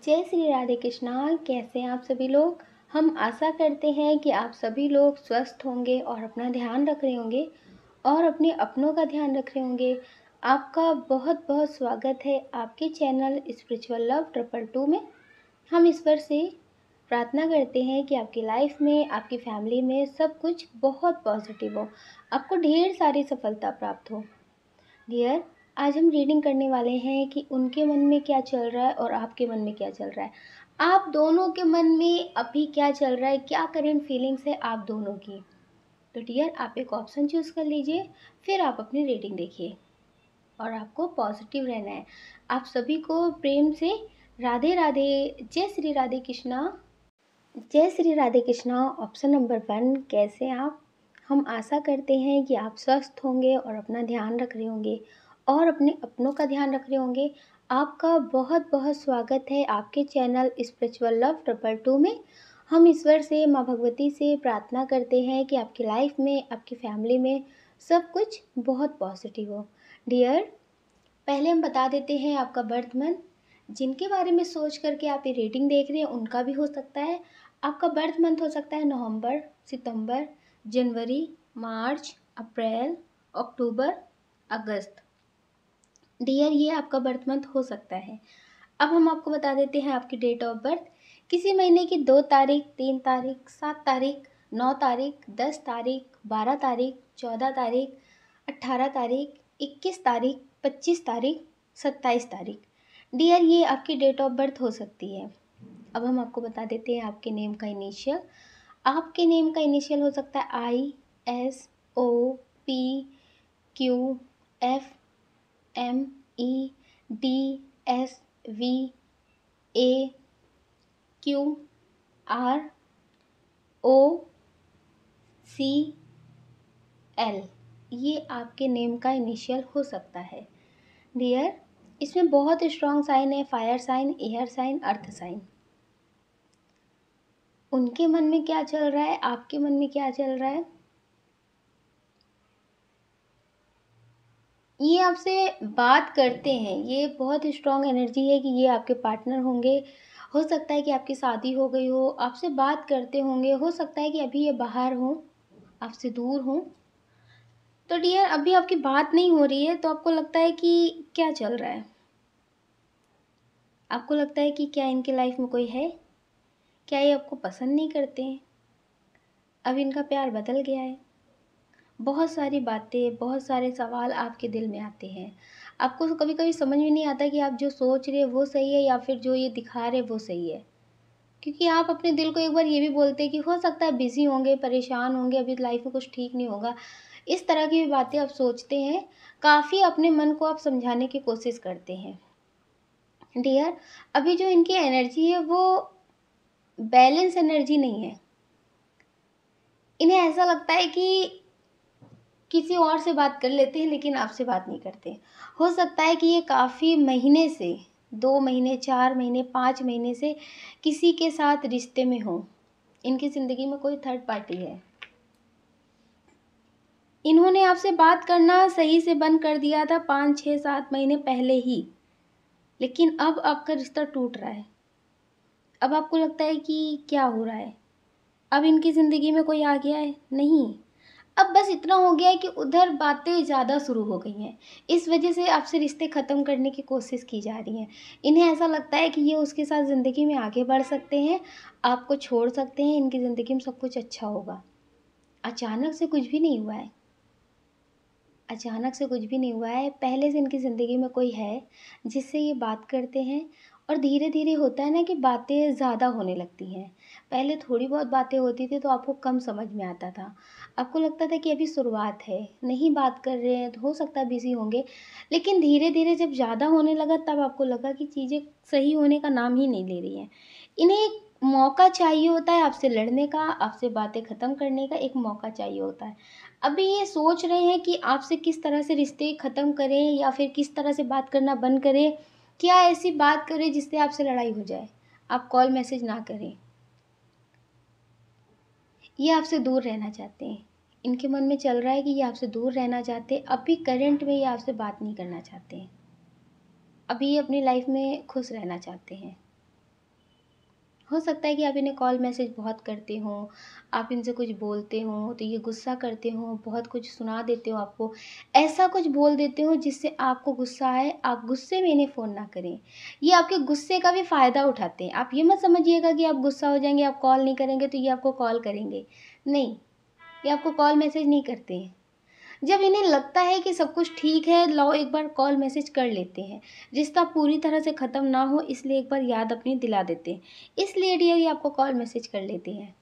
जय श्री राधे कृष्णा। कैसे हैं आप सभी लोग। हम आशा करते हैं कि आप सभी लोग स्वस्थ होंगे और अपना ध्यान रख रहे होंगे और अपने अपनों का ध्यान रख रहे होंगे। आपका बहुत बहुत स्वागत है आपके चैनल स्पिरिचुअल लव 222 में। हम ईश्वर से प्रार्थना करते हैं कि आपकी लाइफ में, आपकी फैमिली में सब कुछ बहुत पॉजिटिव हो, आपको ढेर सारी सफलता प्राप्त हो। डियर, आज हम रीडिंग करने वाले हैं कि उनके मन में क्या चल रहा है और आपके मन में क्या चल रहा है। आप दोनों के मन में अभी क्या चल रहा है, क्या करंट फीलिंग्स है आप दोनों की। तो डियर, आप एक ऑप्शन चूज़ कर लीजिए, फिर आप अपनी रीडिंग देखिए और आपको पॉजिटिव रहना है। आप सभी को प्रेम से राधे राधे। जय श्री राधे कृष्णा। जय श्री राधे कृष्णा। ऑप्शन नंबर 1, कैसे आप। हम आशा करते हैं कि आप स्वस्थ होंगे और अपना ध्यान रख रहे होंगे और अपने अपनों का ध्यान रख रहे होंगे। आपका बहुत बहुत स्वागत है आपके चैनल स्पिरिचुअल लव 222 में। हम ईश्वर से, माँ भगवती से प्रार्थना करते हैं कि आपकी लाइफ में, आपकी फैमिली में सब कुछ बहुत पॉजिटिव हो। डियर, पहले हम बता देते हैं आपका बर्थ मंथ। जिनके बारे में सोच करके आप ये रीडिंग देख रहे हैं उनका भी हो सकता है। आपका बर्थ मंथ हो सकता है नवंबर, सितंबर, जनवरी, मार्च, अप्रैल, अक्टूबर, अगस्त। डियर, ये आपका बर्थ मंथ हो सकता है। अब हम आपको बता देते हैं आपकी डेट ऑफ बर्थ। किसी महीने की 2 तारीख, 3 तारीख, 7 तारीख, 9 तारीख, 10 तारीख, 12 तारीख, 14 तारीख, 18 तारीख, 21 तारीख, 25 तारीख, 27 तारीख। डियर, ये आपकी डेट ऑफ बर्थ हो सकती है। अब हम आपको बता देते हैं आपके नेम का इनिशियल। आपके नेम का इनिशियल हो सकता है ISOPQFMEDSVAQROCL। ये आपके नेम का इनिशियल हो सकता है। डियर, इसमें बहुत स्ट्रॉन्ग साइन है, fire sign, air sign, earth sign. उनके मन में क्या चल रहा है, आपके मन में क्या चल रहा है। ये आपसे बात करते हैं, ये बहुत स्ट्रॉन्ग एनर्जी है कि ये आपके पार्टनर होंगे। हो सकता है कि आपकी शादी हो गई हो, आपसे बात करते होंगे। हो सकता है कि अभी ये बाहर हो, आपसे दूर हो। तो डियर, अभी आपकी बात नहीं हो रही है तो आपको लगता है कि क्या चल रहा है। आपको लगता है कि क्या इनके लाइफ में कोई है, क्या ये आपको पसंद नहीं करते हैं, अब इनका प्यार बदल गया है। बहुत सारी बातें, बहुत सारे सवाल आपके दिल में आते हैं। आपको कभी कभी समझ में नहीं आता कि आप जो सोच रहे हैं वो सही है या फिर जो ये दिखा रहे वो सही है। क्योंकि आप अपने दिल को एक बार ये भी बोलते हैं कि हो सकता है बिजी होंगे, परेशान होंगे, अभी लाइफ में कुछ ठीक नहीं होगा। इस तरह की भी बातें आप सोचते हैं। काफ़ी अपने मन को आप समझाने की कोशिश करते हैं। डियर, अभी जो इनकी एनर्जी है वो बैलेंस एनर्जी नहीं है। इन्हें ऐसा लगता है कि किसी और से बात कर लेते हैं लेकिन आपसे बात नहीं करते। हो सकता है कि ये काफ़ी महीने से, 2 महीने, 4 महीने, 5 महीने से किसी के साथ रिश्ते में हो। इनकी ज़िंदगी में कोई थर्ड पार्टी है। इन्होंने आपसे बात करना सही से बंद कर दिया था 5, 6, 7 महीने पहले ही, लेकिन अब आपका रिश्ता टूट रहा है। अब आपको लगता है कि क्या हो रहा है, अब इनकी ज़िंदगी में कोई आ गया है, नहीं। अब बस इतना हो गया है कि उधर बातें ज़्यादा शुरू हो गई हैं। इस वजह से आपसे रिश्ते ख़त्म करने की कोशिश की जा रही है। इन्हें ऐसा लगता है कि ये उसके साथ ज़िंदगी में आगे बढ़ सकते हैं, आपको छोड़ सकते हैं, इनकी ज़िंदगी में सब कुछ अच्छा होगा। अचानक से कुछ भी नहीं हुआ है। अचानक से कुछ भी नहीं हुआ है। पहले से इनकी ज़िंदगी में कोई है जिससे ये बात करते हैं और धीरे धीरे होता है ना कि बातें ज़्यादा होने लगती हैं। पहले थोड़ी बहुत बातें होती थी तो आपको कम समझ में आता था। आपको लगता था कि अभी शुरुआत है, नहीं बात कर रहे हैं तो हो सकता है बिज़ी होंगे। लेकिन धीरे धीरे जब ज़्यादा होने लगा तब आपको लगा कि चीज़ें सही होने का नाम ही नहीं ले रही हैं। इन्हें एक मौका चाहिए होता है आपसे लड़ने का, आपसे बातें ख़त्म करने का एक मौका चाहिए होता है। अभी ये सोच रहे हैं कि आपसे किस तरह से रिश्ते ख़त्म करें या फिर किस तरह से बात करना बंद करें। क्या ऐसी बात करें जिससे आपसे लड़ाई हो जाए, आप कॉल मैसेज ना करें। ये आपसे दूर रहना चाहते हैं। इनके मन में चल रहा है कि ये आपसे दूर रहना चाहते हैं। अभी करंट में ये आपसे बात नहीं करना चाहते हैं। अभी ये अपनी लाइफ में खुश रहना चाहते हैं। हो सकता है कि आप इन्हें कॉल मैसेज बहुत करते हो, आप इनसे कुछ बोलते हो तो ये गुस्सा करते हो, बहुत कुछ सुना देते हो आपको, ऐसा कुछ बोल देते हो जिससे आपको गुस्सा आए, आप गुस्से में इन्हें फ़ोन ना करें। ये आपके गुस्से का भी फ़ायदा उठाते हैं। आप ये मत समझिएगा कि आप गुस्सा हो जाएँगे, आप कॉल नहीं करेंगे तो ये आपको कॉल करेंगे। नहीं, ये आपको कॉल मैसेज नहीं करते हैं। जब इन्हें लगता है कि सब कुछ ठीक है, लाओ एक बार कॉल मैसेज कर लेते हैं। रिश्ता पूरी तरह से ख़त्म ना हो इसलिए एक बार याद अपनी दिला देते हैं। इसलिए डियर ये आपको कॉल मैसेज कर लेते हैं।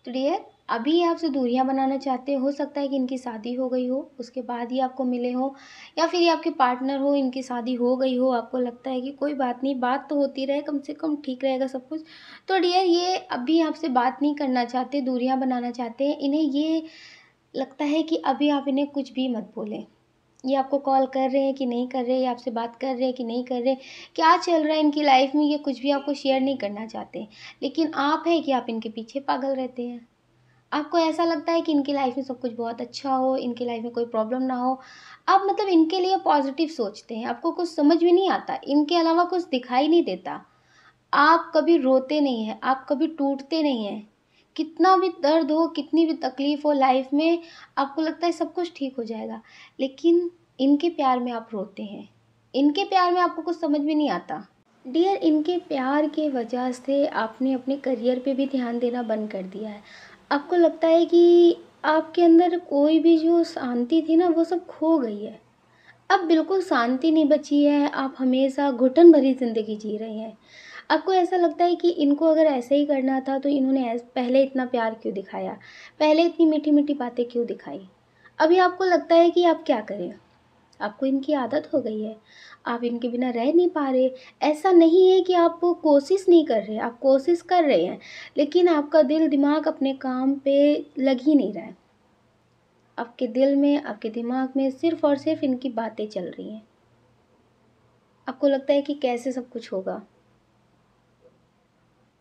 तो डियर अभी ये आपसे दूरियां बनाना चाहते हो सकता है कि इनकी शादी हो गई हो, उसके बाद ही आपको मिले हो, या फिर ये आपके पार्टनर हो, इनकी शादी हो गई हो, आपको लगता है कि कोई बात नहीं, बात तो होती रहे, कम से कम ठीक रहेगा सब कुछ। तो डियर ये अभी आपसे बात नहीं करना चाहते, दूरियां बनाना चाहते हैं। इन्हें ये लगता है कि अभी आप इन्हें कुछ भी मत बोलें। ये आपको कॉल कर रहे हैं कि नहीं कर रहे, ये आपसे बात कर रहे हैं कि नहीं कर रहे, क्या चल रहा है इनकी लाइफ में, ये कुछ भी आपको शेयर नहीं करना चाहते। लेकिन आप हैं कि आप इनके पीछे पागल रहते हैं। आपको ऐसा लगता है कि इनकी लाइफ में सब कुछ बहुत अच्छा हो, इनकी लाइफ में कोई प्रॉब्लम ना हो। आप मतलब इनके लिए पॉजिटिव सोचते हैं, आपको कुछ समझ में नहीं आता, इनके अलावा कुछ दिखाई नहीं देता। आप कभी रोते नहीं हैं, आप कभी टूटते नहीं हैं। कितना भी दर्द हो, कितनी भी तकलीफ़ हो लाइफ में, आपको लगता है सब कुछ ठीक हो जाएगा। लेकिन इनके प्यार में आप रोते हैं। इनके प्यार में आपको कुछ समझ में नहीं आता। डियर इनके प्यार की वजह से आपने अपने करियर पे भी ध्यान देना बंद कर दिया है। आपको लगता है कि आपके अंदर कोई भी जो शांति थी ना वो सब खो गई है। अब बिल्कुल शांति नहीं बची है, आप हमेशा घुटन भरी ज़िंदगी जी रहे हैं। आपको ऐसा लगता है कि इनको अगर ऐसे ही करना था तो इन्होंने पहले इतना प्यार क्यों दिखाया? पहले इतनी मीठी-मीठी बातें क्यों दिखाई? अभी आपको लगता है कि आप क्या करें? आपको इनकी आदत हो गई है, आप इनके बिना रह नहीं पा रहे। ऐसा नहीं है कि आप कोशिश नहीं कर रहे, आप कोशिश कर रहे हैं, लेकिन आपका दिल दिमाग अपने काम पे लग ही नहीं रहा है। आपके दिल में, आपके दिमाग में सिर्फ़ और सिर्फ़ इनकी बातें चल रही हैं। आपको लगता है कि कैसे सब कुछ होगा?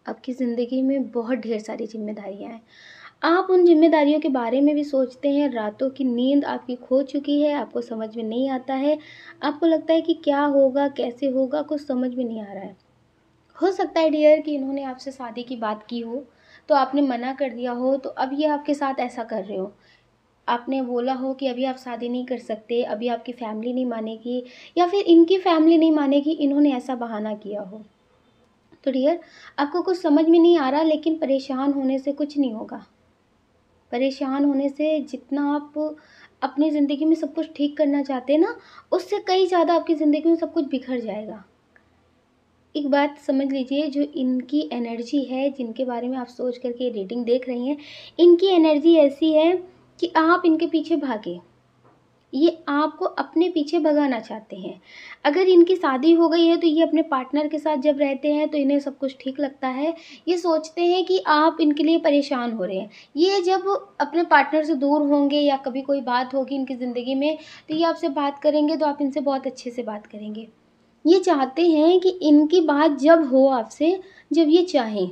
आपकी ज़िंदगी में बहुत ढेर सारी ज़िम्मेदारियाँ हैं। आप उन ज़िम्मेदारियों के बारे में भी सोचते हैं, रातों की नींद आपकी खो चुकी है, आपको समझ में नहीं आता है। आपको लगता है कि क्या होगा, कैसे होगा, कुछ समझ में नहीं आ रहा है। हो सकता है डियर कि इन्होंने आपसे शादी की बात की हो, तो आपने मना कर दिया हो, तो अब ये आपके साथ ऐसा कर रहे हो। आपने बोला हो कि अभी आप शादी नहीं कर सकते, अभी आपकी फैमिली नहीं मानेगी, या फिर इनकी फैमिली नहीं मानेगी, इन्होंने ऐसा बहाना किया हो। तो डियर आपको कुछ समझ में नहीं आ रहा, लेकिन परेशान होने से कुछ नहीं होगा। परेशान होने से जितना आप अपनी ज़िंदगी में सब कुछ ठीक करना चाहते हैं ना, उससे कहीं ज़्यादा आपकी ज़िंदगी में सब कुछ बिखर जाएगा। एक बात समझ लीजिए, जो इनकी एनर्जी है, जिनके बारे में आप सोच कर के रीडिंग देख रही हैं, इनकी एनर्जी ऐसी है कि आप इनके पीछे भागें। ये आपको अपने पीछे भगाना चाहते हैं। अगर इनकी शादी हो गई है तो ये अपने पार्टनर के साथ जब रहते हैं तो इन्हें सब कुछ ठीक लगता है। ये सोचते हैं कि आप इनके लिए परेशान हो रहे हैं। ये जब अपने पार्टनर से दूर होंगे या कभी कोई बात होगी इनकी ज़िंदगी में, तो ये आपसे बात करेंगे तो आप इनसे बहुत अच्छे से बात करेंगे। ये चाहते हैं कि इनकी बात जब हो आपसे, जब ये चाहें।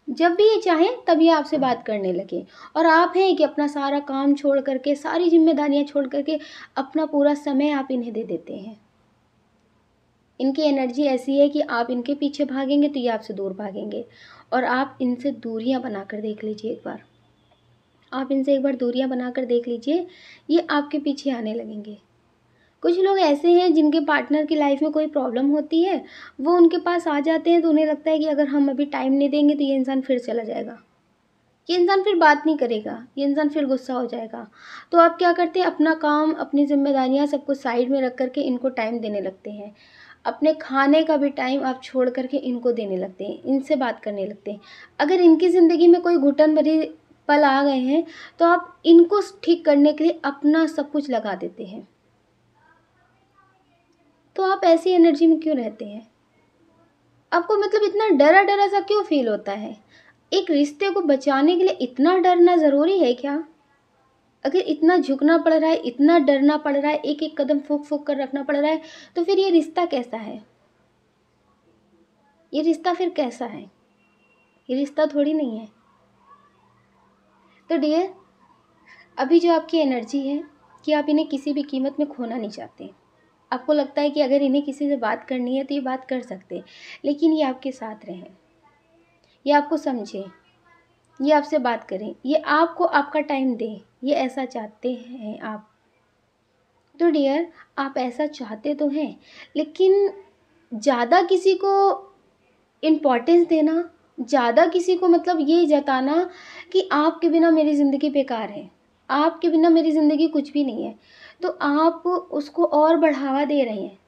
जब भी ये चाहें तब ये आपसे बात करने लगें, और आप हैं कि अपना सारा काम छोड़ कर के, सारी ज़िम्मेदारियाँ छोड़ कर के अपना पूरा समय आप इन्हें दे देते हैं। इनकी एनर्जी ऐसी है कि आप इनके पीछे भागेंगे तो ये आपसे दूर भागेंगे, और आप इनसे दूरियां बनाकर देख लीजिए एक बार। आप इनसे एक बार दूरियां बनाकर देख लीजिए, ये आपके पीछे आने लगेंगे। कुछ लोग ऐसे हैं जिनके पार्टनर की लाइफ में कोई प्रॉब्लम होती है, वो उनके पास आ जाते हैं तो उन्हें लगता है कि अगर हम अभी टाइम नहीं देंगे तो ये इंसान फिर चला जाएगा। ये इंसान फिर बात नहीं करेगा, ये इंसान फिर गुस्सा हो जाएगा। तो आप क्या करते हैं, अपना काम, अपनी ज़िम्मेदारियाँ सब कुछ साइड में रख कर के इनको टाइम देने लगते हैं। अपने खाने का भी टाइम आप छोड़ कर के इनको देने लगते हैं, इनसे बात करने लगते हैं। अगर इनकी ज़िंदगी में कोई घुटन भरी पल आ गए हैं, तो आप इनको ठीक करने के लिए अपना सब कुछ लगा देते हैं। तो आप ऐसी एनर्जी में क्यों रहते हैं? आपको मतलब इतना डरा-डरा सा क्यों फ़ील होता है? एक रिश्ते को बचाने के लिए इतना डरना ज़रूरी है क्या? अगर इतना झुकना पड़ रहा है, इतना डरना पड़ रहा है, एक-एक कदम फूँक-फूँक कर रखना पड़ रहा है, तो फिर ये रिश्ता कैसा है? ये रिश्ता फिर कैसा है? ये रिश्ता थोड़ी नहीं है। तो डियर अभी जो आपकी एनर्जी है कि आप इन्हें किसी भी कीमत में खोना नहीं चाहते। आपको लगता है कि अगर इन्हें किसी से बात करनी है तो ये बात कर सकते हैं, लेकिन ये आपके साथ रहें, ये आपको समझें, ये आपसे बात करें, ये आपको आपका टाइम दें, ये ऐसा चाहते हैं आप। तो डियर, आप ऐसा चाहते तो हैं, लेकिन ज़्यादा किसी को इम्पोर्टेंस देना, ज़्यादा किसी को मतलब ये जताना कि आपके बिना मेरी ज़िंदगी बेकार है, आपके बिना मेरी ज़िंदगी कुछ भी नहीं है, तो आप उसको और बढ़ावा दे रहे हैं।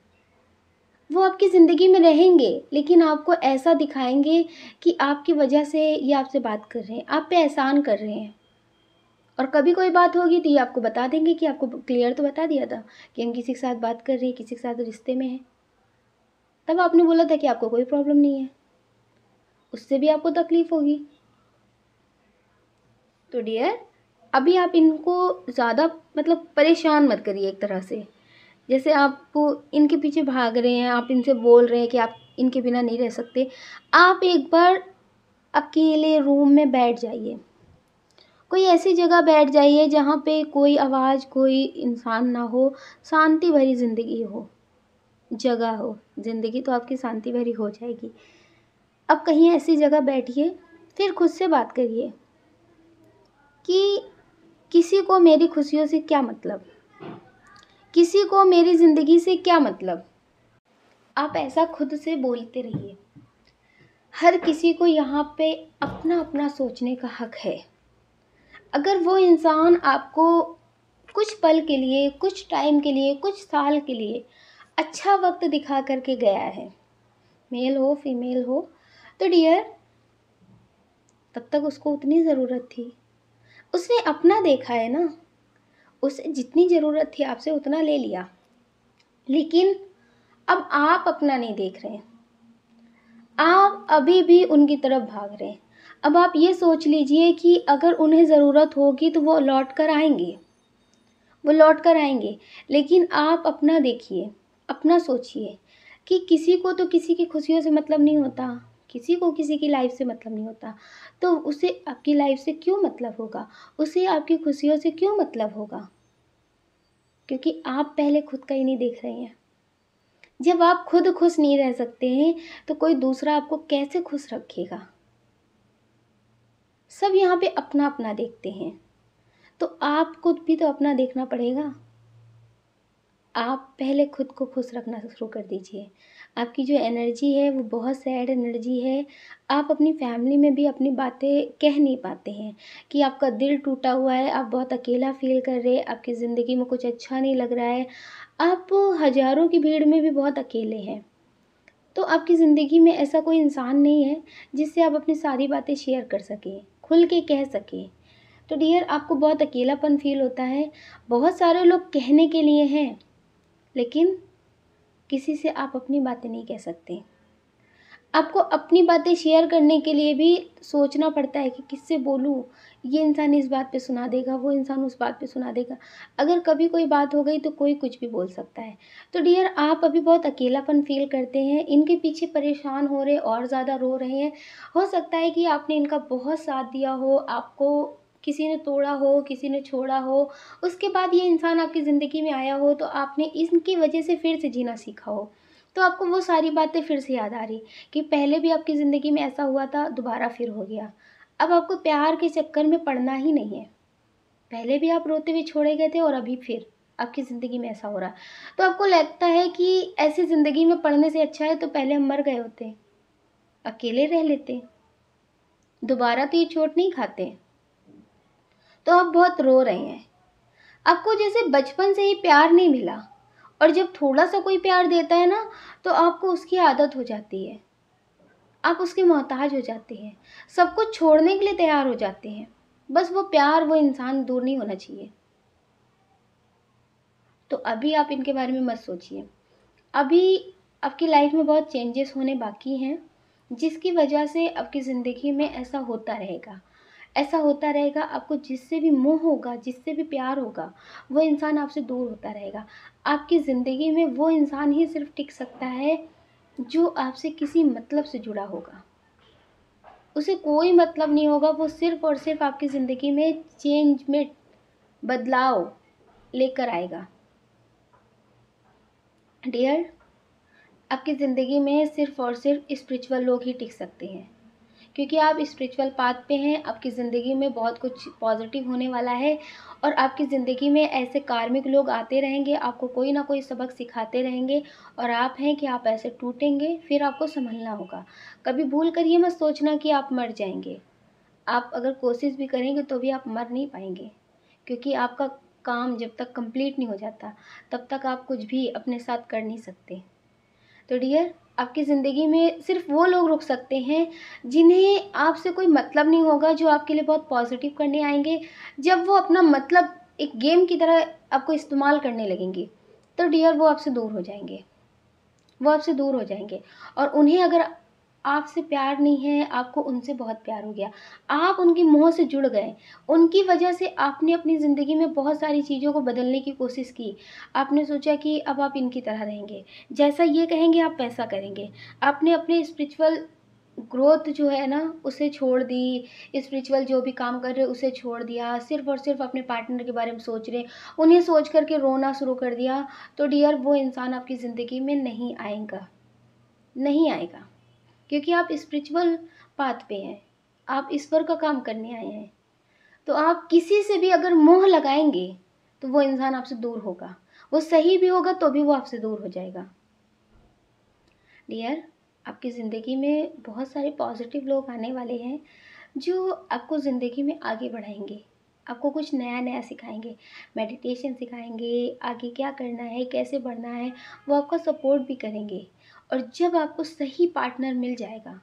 वो आपकी ज़िंदगी में रहेंगे, लेकिन आपको ऐसा दिखाएंगे कि आपकी वजह से ये आपसे बात कर रहे हैं, आप पे एहसान कर रहे हैं। और कभी कोई बात होगी तो ये आपको बता देंगे कि आपको क्लियर तो बता दिया था कि हम किसी के साथ बात कर रहे हैं, किसी के साथ रिश्ते में हैं। तब आपने बोला था कि आपको कोई प्रॉब्लम नहीं है, उससे भी आपको तकलीफ़ होगी। तो डियर, अभी आप इनको ज़्यादा मतलब परेशान मत करिए एक तरह से। जैसे आप इनके पीछे भाग रहे हैं, आप इनसे बोल रहे हैं कि आप इनके बिना नहीं रह सकते। आप एक बार अकेले रूम में बैठ जाइए, कोई ऐसी जगह बैठ जाइए जहाँ पे कोई आवाज़, कोई इंसान ना हो, शांति भरी ज़िंदगी हो, जगह हो। ज़िंदगी तो आपकी शांति भरी हो जाएगी। अब कहीं ऐसी जगह बैठिए, फिर खुद से बात करिए कि किसी को मेरी खुशियों से क्या मतलब, किसी को मेरी ज़िंदगी से क्या मतलब। आप ऐसा खुद से बोलते रहिए। हर किसी को यहाँ पे अपना अपना सोचने का हक है। अगर वो इंसान आपको कुछ पल के लिए, कुछ टाइम के लिए, कुछ साल के लिए अच्छा वक्त दिखा करके गया है, मेल हो फीमेल हो, तो डियर, तब तक उसको उतनी ज़रूरत थी, उसने अपना देखा है ना, उसे जितनी ज़रूरत थी आपसे उतना ले लिया। लेकिन अब आप अपना नहीं देख रहे हैं, आप अभी भी उनकी तरफ भाग रहे हैं। अब आप ये सोच लीजिए कि अगर उन्हें ज़रूरत होगी तो वो लौट कर आएंगे, वो लौट कर आएंगे। लेकिन आप अपना देखिए, अपना सोचिए कि किसी को तो किसी की खुशियों से मतलब नहीं होता, किसी को किसी की लाइफ से मतलब नहीं होता, तो उसे आपकी लाइफ से क्यों मतलब होगा, उसे आपकी खुशियों से क्यों मतलब होगा? क्योंकि आप पहले खुद का ही नहीं देख रहे हैं। जब आप खुद खुश नहीं रह सकते हैं तो कोई दूसरा आपको कैसे खुश रखेगा? सब यहाँ पे अपना अपना देखते हैं, तो आपको भी तो अपना देखना पड़ेगा। आप पहले खुद को खुश रखना शुरू कर दीजिए। आपकी जो एनर्जी है वो बहुत सैड एनर्जी है। आप अपनी फैमिली में भी अपनी बातें कह नहीं पाते हैं कि आपका दिल टूटा हुआ है, आप बहुत अकेला फ़ील कर रहे हैं, आपकी ज़िंदगी में कुछ अच्छा नहीं लग रहा है, आप हज़ारों की भीड़ में भी बहुत अकेले हैं। तो आपकी ज़िंदगी में ऐसा कोई इंसान नहीं है जिससे आप अपनी सारी बातें शेयर कर सकें, खुल के कह सकें। तो डियर, आपको बहुत अकेलापन फ़ील होता है, बहुत सारे लोग कहने के लिए हैं, लेकिन किसी से आप अपनी बातें नहीं कह सकते। आपको अपनी बातें शेयर करने के लिए भी सोचना पड़ता है कि किससे बोलूँ, ये इंसान इस बात पे सुना देगा, वो इंसान उस बात पे सुना देगा। अगर कभी कोई बात हो गई तो कोई कुछ भी बोल सकता है। तो डियर, आप अभी बहुत अकेलापन फ़ील करते हैं, इनके पीछे परेशान हो रहे, और ज़्यादा रो रहे हैं। हो सकता है कि आपने इनका बहुत साथ दिया हो, आपको किसी ने तोड़ा हो, किसी ने छोड़ा हो, उसके बाद ये इंसान आपकी ज़िंदगी में आया हो तो आपने इनकी वजह से फिर से जीना सीखा हो। तो आपको वो सारी बातें फिर से याद आ रही कि पहले भी आपकी ज़िंदगी में ऐसा हुआ था, दोबारा फिर हो गया। अब आपको प्यार के चक्कर में पड़ना ही नहीं है। पहले भी आप रोते हुए छोड़े गए थे और अभी फिर आपकी ज़िंदगी में ऐसा हो रहा है। तो आपको लगता है कि ऐसी ज़िंदगी में पड़ने से अच्छा है तो पहले हम मर गए होते, अकेले रह लेते, दोबारा तो ये चोट नहीं खाते। तो आप बहुत रो रहे हैं। आपको जैसे बचपन से ही प्यार नहीं मिला, और जब थोड़ा सा कोई प्यार देता है ना तो आपको उसकी आदत हो जाती है, आप उसके मोहताज हो जाते हैं, सब कुछ छोड़ने के लिए तैयार हो जाते हैं। बस वो प्यार, वो इंसान दूर नहीं होना चाहिए। तो अभी आप इनके बारे में मत सोचिए। अभी आपकी लाइफ में बहुत चेंजेस होने बाकी हैं, जिसकी वजह से आपकी ज़िंदगी में ऐसा होता रहेगा, ऐसा होता रहेगा। आपको जिससे भी मोह होगा, जिससे भी प्यार होगा, वो इंसान आपसे दूर होता रहेगा। आपकी ज़िंदगी में वो इंसान ही सिर्फ टिक सकता है जो आपसे किसी मतलब से जुड़ा होगा। उसे कोई मतलब नहीं होगा, वो सिर्फ और सिर्फ आपकी ज़िंदगी में चेंज में बदलाव लेकर आएगा। डियर, आपकी ज़िंदगी में सिर्फ़ और सिर्फ स्पिरिचुअल लोग ही टिक सकते हैं, क्योंकि आप स्पिरिचुअल पाथ पे हैं। आपकी ज़िंदगी में बहुत कुछ पॉजिटिव होने वाला है और आपकी ज़िंदगी में ऐसे कार्मिक लोग आते रहेंगे, आपको कोई ना कोई सबक सिखाते रहेंगे और आप हैं कि आप ऐसे टूटेंगे, फिर आपको संभलना होगा। कभी भूल कर ये मत सोचना कि आप मर जाएंगे। आप अगर कोशिश भी करेंगे तो भी आप मर नहीं पाएंगे, क्योंकि आपका काम जब तक कंप्लीट नहीं हो जाता तब तक आप कुछ भी अपने साथ कर नहीं सकते। तो डियर, आपकी ज़िंदगी में सिर्फ वो लोग रुक सकते हैं जिन्हें आपसे कोई मतलब नहीं होगा, जो आपके लिए बहुत पॉजिटिव करने आएंगे। जब वो अपना मतलब एक गेम की तरह आपको इस्तेमाल करने लगेंगे, तो डियर वो आपसे दूर हो जाएंगे। वो आपसे दूर हो जाएंगे और उन्हें अगर आपसे प्यार नहीं है, आपको उनसे बहुत प्यार हो गया, आप उनकी मोह से जुड़ गए, उनकी वजह से आपने अपनी ज़िंदगी में बहुत सारी चीज़ों को बदलने की कोशिश की। आपने सोचा कि अब आप इनकी तरह रहेंगे, जैसा ये कहेंगे आप वैसा करेंगे। आपने अपने स्पिरिचुअल ग्रोथ जो है ना उसे छोड़ दी, स्पिरिचुअल जो भी काम कर रहे उसे छोड़ दिया, सिर्फ़ और सिर्फ़ अपने पार्टनर के बारे में सोच रहे, उन्हें सोच कर के रोना शुरू कर दिया, तो डियर वो इंसान आपकी ज़िंदगी में नहीं आएगा, नहीं आएगा। क्योंकि आप स्पिरिचुअल पाथ पे हैं, आप ईश्वर का काम करने आए हैं। तो आप किसी से भी अगर मोह लगाएंगे तो वो इंसान आपसे दूर होगा, वो सही भी होगा तो भी वो आपसे दूर हो जाएगा। डियर, आपकी ज़िंदगी में बहुत सारे पॉजिटिव लोग आने वाले हैं जो आपको ज़िंदगी में आगे बढ़ाएंगे, आपको कुछ नया नया सिखाएंगे, मेडिटेशन सिखाएंगे, आगे क्या करना है, कैसे बढ़ना है, वो आपका सपोर्ट भी करेंगे। और जब आपको सही पार्टनर मिल जाएगा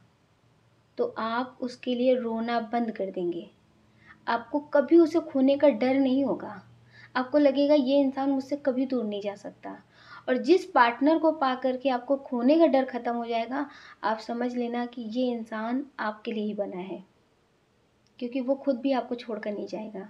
तो आप उसके लिए रोना बंद कर देंगे। आपको कभी उसे खोने का डर नहीं होगा। आपको लगेगा ये इंसान मुझसे कभी दूर नहीं जा सकता। और जिस पार्टनर को पा करके आपको खोने का डर खत्म हो जाएगा, आप समझ लेना कि ये इंसान आपके लिए ही बना है, क्योंकि वो खुद भी आपको छोड़कर नहीं जाएगा।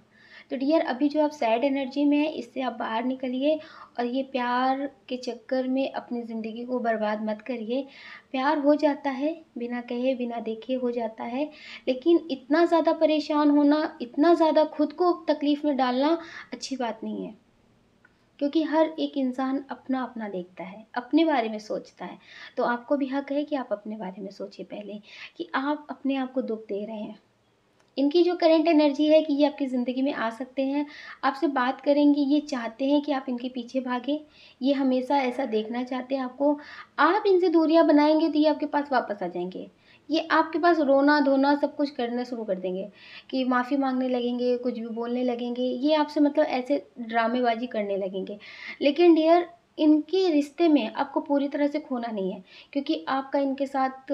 तो डियर, अभी जो आप सैड एनर्जी में है इससे आप बाहर निकलिए और ये प्यार के चक्कर में अपनी ज़िंदगी को बर्बाद मत करिए। प्यार हो जाता है, बिना कहे बिना देखे हो जाता है, लेकिन इतना ज़्यादा परेशान होना, इतना ज़्यादा खुद को तकलीफ़ में डालना अच्छी बात नहीं है। क्योंकि हर एक इंसान अपना अपना देखता है, अपने बारे में सोचता है। तो आपको भी हक है कि आप अपने बारे में सोचिए पहले, कि आप अपने आप को दुख दे रहे हैं। इनकी जो करंट एनर्जी है कि ये आपकी ज़िंदगी में आ सकते हैं, आपसे बात करेंगे, ये चाहते हैं कि आप इनके पीछे भागें, ये हमेशा ऐसा देखना चाहते हैं आपको। आप इनसे दूरियां बनाएंगे तो ये आपके पास वापस आ जाएंगे। ये आपके पास रोना-धोना सब कुछ करना शुरू कर देंगे, कि माफ़ी माँगने लगेंगे, कुछ भी बोलने लगेंगे, ये आपसे मतलब ऐसे ड्रामेबाज़ी करने लगेंगे। लेकिन डियर, इनके रिश्ते में आपको पूरी तरह से खोना नहीं है, क्योंकि आपका इनके साथ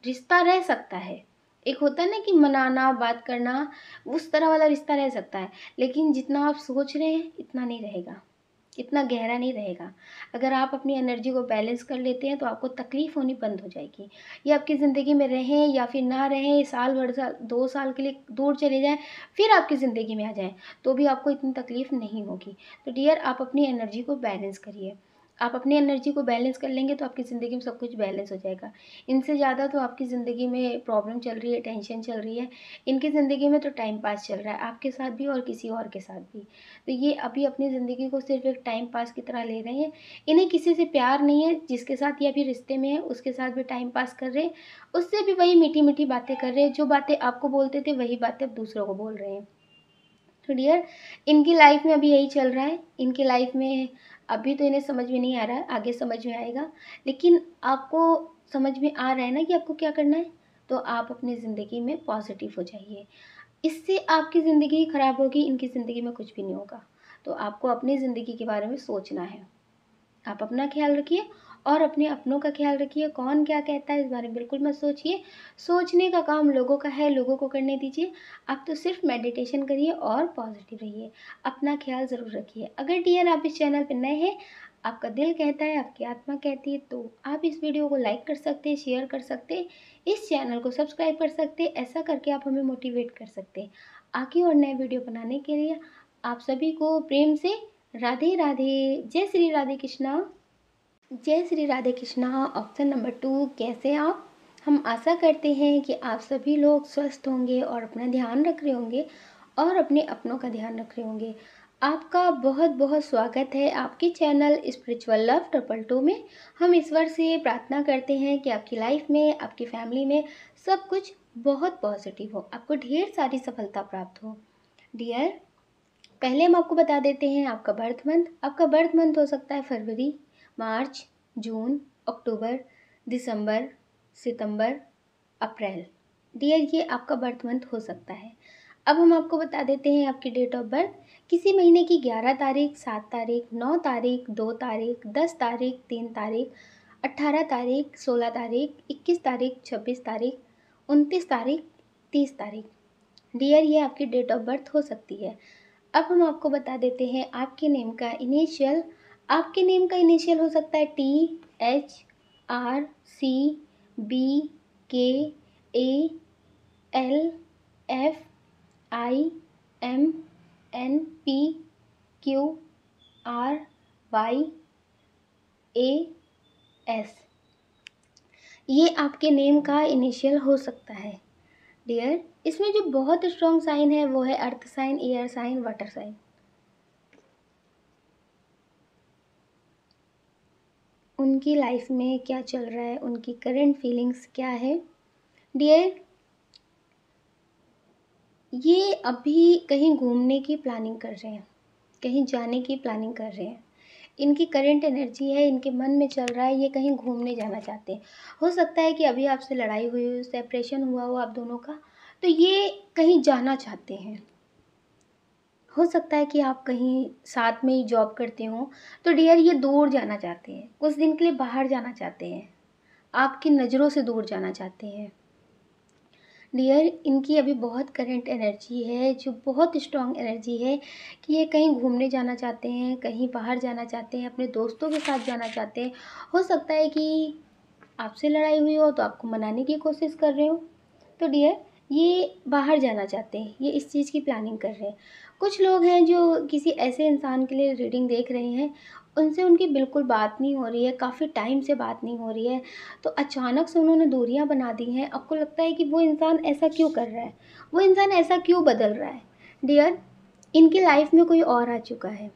रिश्ता रह सकता है। एक होता है ना कि मनाना, बात करना, उस तरह वाला रिश्ता रह सकता है, लेकिन जितना आप सोच रहे हैं इतना नहीं रहेगा, इतना गहरा नहीं रहेगा। अगर आप अपनी एनर्जी को बैलेंस कर लेते हैं तो आपको तकलीफ़ होनी बंद हो जाएगी। ये आपकी ज़िंदगी में रहें या फिर ना रहें, साल भर, साल 2 साल के लिए दूर चले जाएँ, फिर आपकी ज़िंदगी में आ जाएँ, तो भी आपको इतनी तकलीफ़ नहीं होगी। तो डियर, आप अपनी एनर्जी को बैलेंस करिए। आप अपनी एनर्जी को बैलेंस कर लेंगे तो आपकी ज़िंदगी में सब कुछ बैलेंस हो जाएगा। इनसे ज़्यादा तो आपकी ज़िंदगी में प्रॉब्लम चल रही है, टेंशन चल रही है। इनकी ज़िंदगी में तो टाइम पास चल रहा है, आपके साथ भी और किसी और के साथ भी। तो ये अभी अपनी ज़िंदगी को सिर्फ़ एक टाइम पास की तरह ले रहे हैं। इन्हें किसी से प्यार नहीं है, जिसके साथ ये अभी रिश्ते में है उसके साथ भी टाइम पास कर रहे हैं। उससे भी वही मीठी-मीठी बातें कर रहे हैं, जो बातें आपको बोलते थे वही बातें अब दूसरों को बोल रहे हैं। तो डियर, इनकी लाइफ में अभी यही चल रहा है। इनकी लाइफ में अभी तो इन्हें समझ में नहीं आ रहा है, आगे समझ में आएगा। लेकिन आपको समझ में आ रहा है ना कि आपको क्या करना है? तो आप अपनी ज़िंदगी में पॉज़िटिव हो जाइए। इससे आपकी ज़िंदगी खराब होगी, इनकी ज़िंदगी में कुछ भी नहीं होगा। तो आपको अपनी ज़िंदगी के बारे में सोचना है। आप अपना ख्याल रखिए और अपने अपनों का ख्याल रखिए। कौन क्या कहता है इस बारे में बिल्कुल मत सोचिए। सोचने का काम लोगों का है, लोगों को करने दीजिए। आप तो सिर्फ मेडिटेशन करिए और पॉजिटिव रहिए। अपना ख्याल ज़रूर रखिए। अगर डियर आप इस चैनल पर नए हैं, आपका दिल कहता है, आपकी आत्मा कहती है, तो आप इस वीडियो को लाइक कर सकते हैं, शेयर कर सकते हैं, इस चैनल को सब्सक्राइब कर सकते हैं। ऐसा करके आप हमें मोटिवेट कर सकते हैं आगे और नए वीडियो बनाने के लिए। आप सभी को प्रेम से राधे राधे। जय श्री राधे कृष्णा। जय श्री राधे कृष्णा। ऑप्शन नंबर 2, कैसे आप? हम आशा करते हैं कि आप सभी लोग स्वस्थ होंगे और अपना ध्यान रख रहे होंगे और अपने अपनों का ध्यान रख रहे होंगे। आपका बहुत बहुत स्वागत है आपके चैनल स्पिरिचुअल लव 222 में। हम ईश्वर से प्रार्थना करते हैं कि आपकी लाइफ में, आपकी फैमिली में सब कुछ बहुत पॉजिटिव हो, आपको ढेर सारी सफलता प्राप्त हो। डियर, पहले हम आपको बता देते हैं आपका बर्थ मंथ। आपका बर्थ मंथ हो सकता है फरवरी, मार्च, जून, अक्टूबर, दिसंबर, सितंबर, अप्रैल। डियर, ये आपका बर्थ मंथ हो सकता है। अब हम आपको बता देते हैं आपकी डेट ऑफ बर्थ। किसी महीने की 11 तारीख, 7 तारीख, 9 तारीख, 2 तारीख, 10 तारीख, 3 तारीख, 18 तारीख, 16 तारीख, 21 तारीख, 26 तारीख, 29 तारीख, 30 तारीख। डियर, ये आपकी डेट ऑफ बर्थ हो सकती है। अब हम आपको बता देते हैं आपके नेम का इनिशियल। आपके नेम का इनिशियल हो सकता है THRCBKALFIMNPQRYAS। ये आपके नेम का इनिशियल हो सकता है। डियर, इसमें जो बहुत स्ट्रॉन्ग साइन है वो है earth sign, air sign, water sign. उनकी लाइफ में क्या चल रहा है, उनकी करंट फीलिंग्स क्या है। डियर, ये अभी कहीं घूमने की प्लानिंग कर रहे हैं, कहीं जाने की प्लानिंग कर रहे हैं। इनकी करंट एनर्जी है, इनके मन में चल रहा है ये कहीं घूमने जाना चाहते हैं। हो सकता है कि अभी आपसे लड़ाई हुई हो, सेपरेशन हुआ हो आप दोनों का, तो ये कहीं जाना चाहते हैं। हो सकता है कि आप कहीं साथ में ही जॉब करते हो, तो डियर ये दूर जाना चाहते हैं, कुछ दिन के लिए बाहर जाना चाहते हैं, आपकी नज़रों से दूर जाना चाहते हैं। डियर, इनकी अभी बहुत करंट एनर्जी है, जो बहुत स्ट्रॉन्ग एनर्जी है कि ये कहीं घूमने जाना चाहते हैं, कहीं बाहर जाना चाहते हैं, अपने दोस्तों के साथ जाना चाहते हैं। हो सकता है कि आपसे लड़ाई हुई हो तो आपको मनाने की कोशिश कर रहे हो। तो डियर, ये बाहर जाना चाहते हैं, ये इस चीज़ की प्लानिंग कर रहे हैं। कुछ लोग हैं जो किसी ऐसे इंसान के लिए रीडिंग देख रहे हैं, उनसे उनकी बिल्कुल बात नहीं हो रही है, काफ़ी टाइम से बात नहीं हो रही है, तो अचानक से उन्होंने दूरियां बना दी हैं। आपको लगता है कि वो इंसान ऐसा क्यों कर रहा है, वो इंसान ऐसा क्यों बदल रहा है। डियर, इनकी लाइफ में कोई और आ चुका है,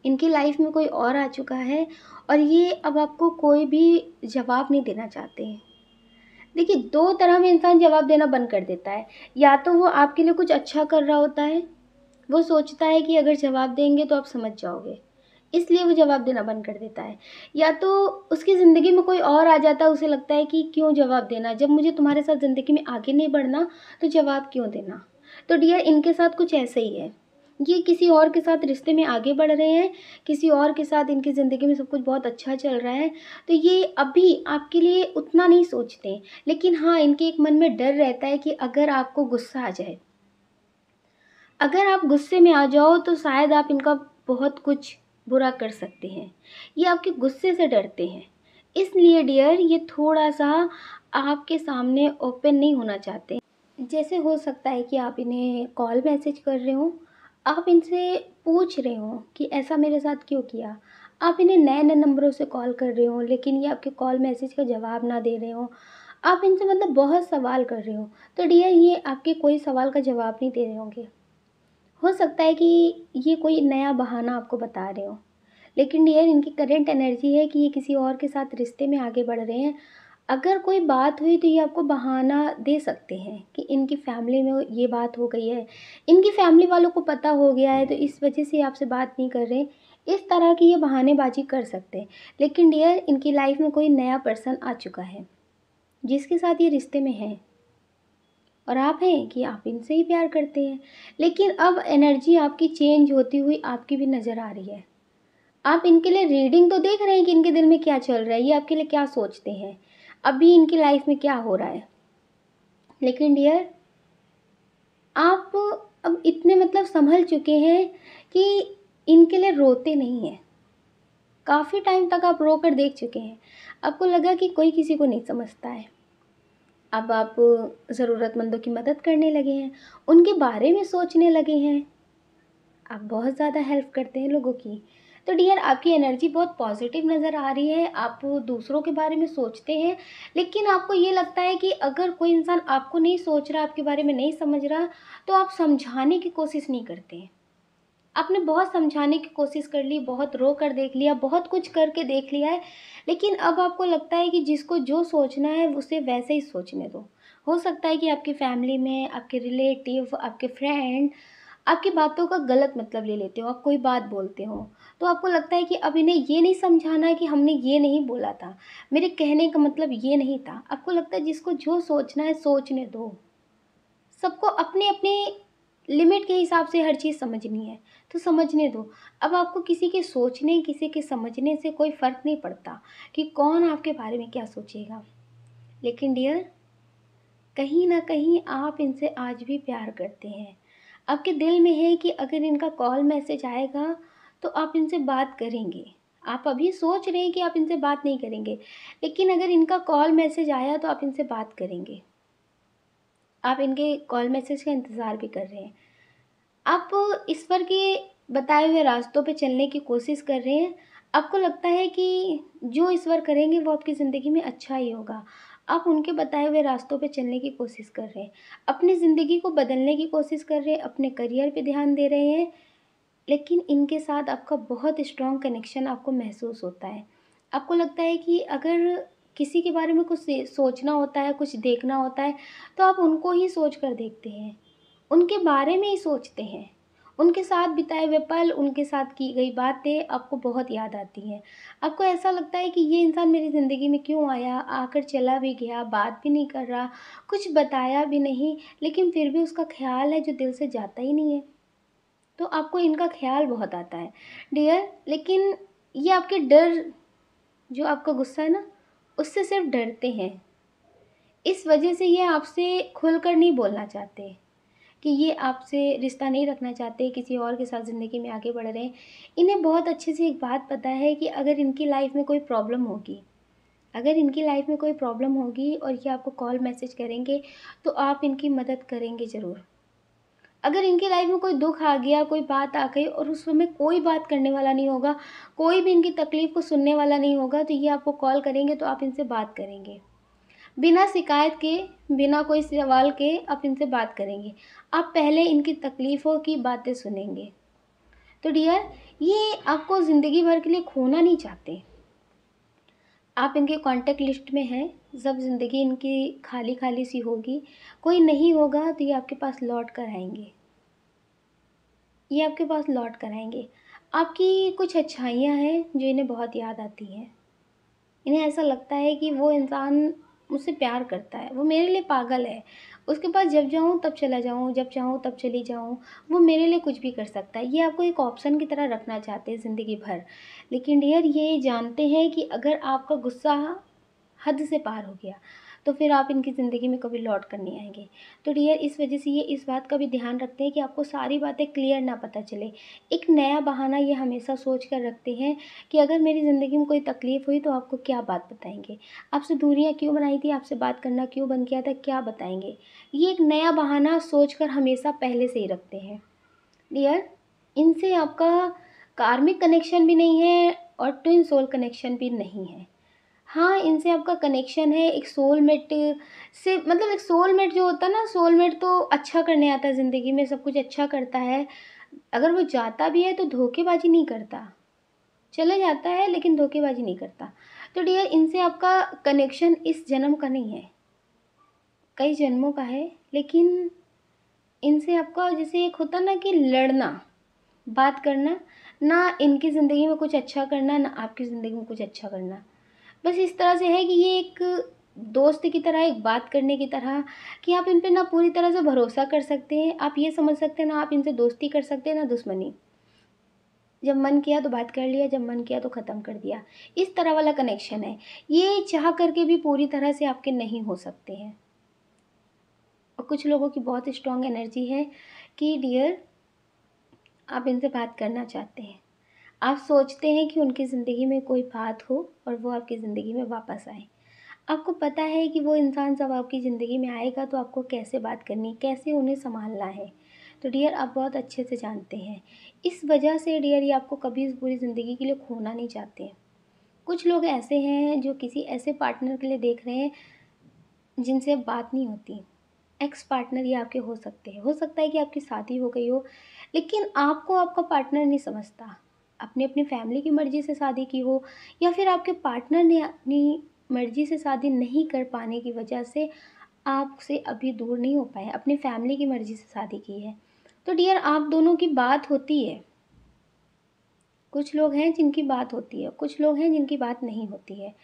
इनकी लाइफ में कोई और आ चुका है, और ये अब आपको कोई भी जवाब नहीं देना चाहते हैं। देखिए, दो तरह में इंसान जवाब देना बंद कर देता है। या तो वो आपके लिए कुछ अच्छा कर रहा होता है, वो सोचता है कि अगर जवाब देंगे तो आप समझ जाओगे, इसलिए वो जवाब देना बंद कर देता है। या तो उसकी ज़िंदगी में कोई और आ जाता है, उसे लगता है कि क्यों जवाब देना, जब मुझे तुम्हारे साथ ज़िंदगी में आगे नहीं बढ़ना तो जवाब क्यों देना। तो डियर, इनके साथ कुछ ऐसे ही है। ये किसी और के साथ रिश्ते में आगे बढ़ रहे हैं, किसी और के साथ इनकी ज़िंदगी में सब कुछ बहुत अच्छा चल रहा है, तो ये अभी आपके लिए उतना नहीं सोचते। लेकिन हाँ, इनके एक मन में डर रहता है कि अगर आपको गुस्सा आ जाए, अगर आप गुस्से में आ जाओ तो शायद आप इनका बहुत कुछ बुरा कर सकते हैं। ये आपके गुस्से से डरते हैं, इसलिए डियर ये थोड़ा सा आपके सामने ओपन नहीं होना चाहते। जैसे हो सकता है कि आप इन्हें कॉल मैसेज कर रहे हो, आप इनसे पूछ रहे हो कि ऐसा मेरे साथ क्यों किया। आप इन्हें नए नए नंबरों से कॉल कर रहे हो, लेकिन ये आपके कॉल मैसेज का जवाब ना दे रहे हो। आप इनसे मतलब बहुत सवाल कर रहे हो, तो डियर ये आपके कोई सवाल का जवाब नहीं दे रहे होंगे। हो सकता है कि ये कोई नया बहाना आपको बता रहे हो, लेकिन डियर इनकी करंट एनर्जी है कि ये किसी और के साथ रिश्ते में आगे बढ़ रहे हैं। अगर कोई बात हुई तो ये आपको बहाना दे सकते हैं कि इनकी फैमिली में ये बात हो गई है, इनकी फैमिली वालों को पता हो गया है, तो इस वजह से आपसे बात नहीं कर रहे। इस तरह की ये बहानेबाजी कर सकते हैं। लेकिन डियर, इनकी लाइफ में कोई नया पर्सन आ चुका है जिसके साथ ये रिश्ते में है, और आप हैं कि आप इनसे ही प्यार करते हैं। लेकिन अब एनर्जी आपकी चेंज होती हुई आपकी भी नज़र आ रही है। आप इनके लिए रीडिंग तो देख रहे हैं कि इनके दिल में क्या चल रहा है, ये आपके लिए क्या सोचते हैं, अभी इनकी लाइफ में क्या हो रहा है। लेकिन डियर, आप अब इतने मतलब संभल चुके हैं कि इनके लिए रोते नहीं हैं। काफ़ी टाइम तक आप रो कर देख चुके हैं, आपको लगा कि कोई किसी को नहीं समझता है। अब आप ज़रूरतमंदों की मदद करने लगे हैं, उनके बारे में सोचने लगे हैं, आप बहुत ज़्यादा हेल्प करते हैं लोगों की। तो डियर, आपकी एनर्जी बहुत पॉजिटिव नज़र आ रही है, आप दूसरों के बारे में सोचते हैं, लेकिन आपको ये लगता है कि अगर कोई इंसान आपको नहीं सोच रहा, आपके बारे में नहीं समझ रहा, तो आप समझाने की कोशिश नहीं करते हैं। आपने बहुत समझाने की कोशिश कर ली, बहुत रो कर देख लिया, बहुत कुछ करके देख लिया है, लेकिन अब आपको लगता है कि जिसको जो सोचना है उसे वैसे ही सोचने दो। हो सकता है कि आपकी फैमिली में आपके रिलेटिव, आपके फ्रेंड आपकी बातों का गलत मतलब ले लेते हो, आप कोई बात बोलते हो, तो आपको लगता है कि अब इन्हें ये नहीं समझाना है कि हमने ये नहीं बोला था, मेरे कहने का मतलब ये नहीं था। आपको लगता है जिसको जो सोचना है सोचने दो। सबको अपने-अपने लिमिट के हिसाब से हर चीज़ समझनी है, तो समझने दो। अब आपको किसी के सोचने, किसी के समझने से कोई फ़र्क नहीं पड़ता कि कौन आपके बारे में क्या सोचेगा। लेकिन डियर, कहीं न कहीं आप इनसे आज भी प्यार करते हैं। आपके दिल में है कि अगर इनका कॉल मैसेज आएगा, तो आप इनसे बात करेंगे। आप अभी सोच रहे हैं कि आप इनसे बात नहीं करेंगे, लेकिन अगर इनका कॉल मैसेज आया तो आप इनसे बात करेंगे। आप इनके कॉल मैसेज का इंतज़ार भी कर रहे हैं। आप ईश्वर के बताए हुए रास्तों पे चलने की कोशिश कर रहे हैं। आपको लगता है कि जो ईश्वर करेंगे वो आपकी ज़िंदगी में अच्छा ही होगा। आप उनके बताए हुए रास्तों पे चलने की कोशिश कर रहे हैं। अपनी ज़िंदगी को बदलने की कोशिश कर रहे हैं, अपने करियर पे ध्यान दे रहे हैं, लेकिन इनके साथ आपका बहुत स्ट्रॉन्ग कनेक्शन आपको महसूस होता है। आपको लगता है कि अगर किसी के बारे में कुछ सोचना होता है, कुछ देखना होता है, तो आप उनको ही सोच कर देखते हैं। उनके बारे में ही सोचते हैं। उनके साथ बिताए हुए पल, उनके साथ की गई बातें आपको बहुत याद आती हैं। आपको ऐसा लगता है कि ये इंसान मेरी ज़िंदगी में क्यों आया, आकर चला भी गया, बात भी नहीं कर रहा, कुछ बताया भी नहीं, लेकिन फिर भी उसका ख़्याल है जो दिल से जाता ही नहीं है। तो आपको इनका ख़्याल बहुत आता है डियर, लेकिन ये आपके डर, जो आपका गुस्सा है ना, उससे सिर्फ़ डरते हैं। इस वजह से ये आपसे खुलकर नहीं बोलना चाहते कि ये आपसे रिश्ता नहीं रखना चाहते, किसी और के साथ ज़िंदगी में आगे बढ़ रहे हैं। इन्हें बहुत अच्छे से एक बात पता है कि अगर इनकी लाइफ़ में कोई प्रॉब्लम होगी, अगर इनकी लाइफ़ में कोई प्रॉब्लम होगी और ये आपको कॉल मैसेज करेंगे, तो आप इनकी मदद करेंगे ज़रूर। अगर इनकी लाइफ़ में कोई दुःख आ गया, कोई बात आ गई और उस समय कोई बात करने वाला नहीं होगा, कोई भी इनकी तकलीफ़ को सुनने वाला नहीं होगा, तो ये आपको कॉल करेंगे तो आप इनसे बात करेंगे। बिना शिकायत के, बिना कोई सवाल के आप इनसे बात करेंगे। आप पहले इनकी तकलीफ़ों की बातें सुनेंगे। तो डियर, ये आपको ज़िंदगी भर के लिए खोना नहीं चाहते। आप इनके कॉन्टैक्ट लिस्ट में हैं, जब ज़िंदगी इनकी खाली-खाली सी होगी, कोई नहीं होगा तो ये आपके पास लौट कर आएँगे। ये आपके पास लौट कर आएँगे। आपकी कुछ अच्छाइयाँ हैं जो इन्हें बहुत याद आती हैं। इन्हें ऐसा लगता है कि वो इंसान मुझसे प्यार करता है, वो मेरे लिए पागल है। उसके पास जब जाऊँ तब चला जाऊँ, जब चाहूँ तब चली जाऊँ, वो मेरे लिए कुछ भी कर सकता है। ये आपको एक ऑप्शन की तरह रखना चाहते हैं ज़िंदगी भर। लेकिन डियर, ये जानते हैं कि अगर आपका गुस्सा हद से पार हो गया, तो फिर आप इनकी ज़िंदगी में कभी लौट कर नहीं आएँगे। तो डियर, इस वजह से ये इस बात का भी ध्यान रखते हैं कि आपको सारी बातें क्लियर ना पता चले। एक नया बहाना ये हमेशा सोच कर रखते हैं कि अगर मेरी ज़िंदगी में कोई तकलीफ़ हुई तो आपको क्या बात बताएँगे? आपसे दूरियाँ क्यों बनाई थी? आपसे बात करना क्यों बंद किया था? क्या बताएँगे? ये एक नया बहाना सोच कर हमेशा पहले से ही रखते हैं। डियर, इनसे आपका कार्मिक कनेक्शन भी नहीं है और ट्विन सोल कनेक्शन भी नहीं है। हाँ, इनसे आपका कनेक्शन है एक सोलमेट से, मतलब एक सोलमेट जो होता है ना, सोलमेट तो अच्छा करने आता है ज़िंदगी में, सब कुछ अच्छा करता है। अगर वो जाता भी है तो धोखेबाज़ी नहीं करता। चला जाता है लेकिन धोखेबाज़ी नहीं करता। तो डियर, इनसे आपका कनेक्शन इस जन्म का नहीं है, कई जन्मों का है। लेकिन इनसे आपका जैसे एक होता ना कि लड़ना, बात करना, ना इनकी ज़िंदगी में कुछ अच्छा करना, ना आपकी ज़िंदगी में कुछ अच्छा करना। बस इस तरह से है कि ये एक दोस्त की तरह, एक बात करने की तरह, कि आप इन पे ना पूरी तरह से भरोसा कर सकते हैं। आप ये समझ सकते हैं ना आप इनसे दोस्ती कर सकते हैं ना दुश्मनी। जब मन किया तो बात कर लिया, जब मन किया तो ख़त्म कर दिया। इस तरह वाला कनेक्शन है। ये चाह करके भी पूरी तरह से आपके नहीं हो सकते हैं। और कुछ लोगों की बहुत स्ट्रॉन्ग एनर्जी है कि डियर, आप इनसे बात करना चाहते हैं। आप सोचते हैं कि उनकी ज़िंदगी में कोई बात हो और वो आपकी ज़िंदगी में वापस आए। आपको पता है कि वो इंसान जब आपकी ज़िंदगी में आएगा तो आपको कैसे बात करनी, कैसे उन्हें सँभालना है। तो डियर, आप बहुत अच्छे से जानते हैं। इस वजह से डियर, ये आपको कभी इस पूरी ज़िंदगी के लिए खोना नहीं चाहते हैं। कुछ लोग ऐसे हैं जो किसी ऐसे पार्टनर के लिए देख रहे हैं जिनसे अब बात नहीं होती। एक्स पार्टनर ये आपके हो सकते हैं। हो सकता है कि आपकी शादी हो गई हो, लेकिन आपको आपका पार्टनर नहीं समझता। आपने अपनी फैमिली की मर्ज़ी से शादी की हो या फिर आपके पार्टनर ने अपनी मर्ज़ी से शादी नहीं कर पाने की वजह से आपसे अभी दूर नहीं हो पाए, अपनी फैमिली की मर्ज़ी से शादी की है। तो डियर आप दोनों की बात होती है। कुछ लोग हैं जिनकी बात होती है, कुछ लोग हैं जिनकी बात नहीं होती है।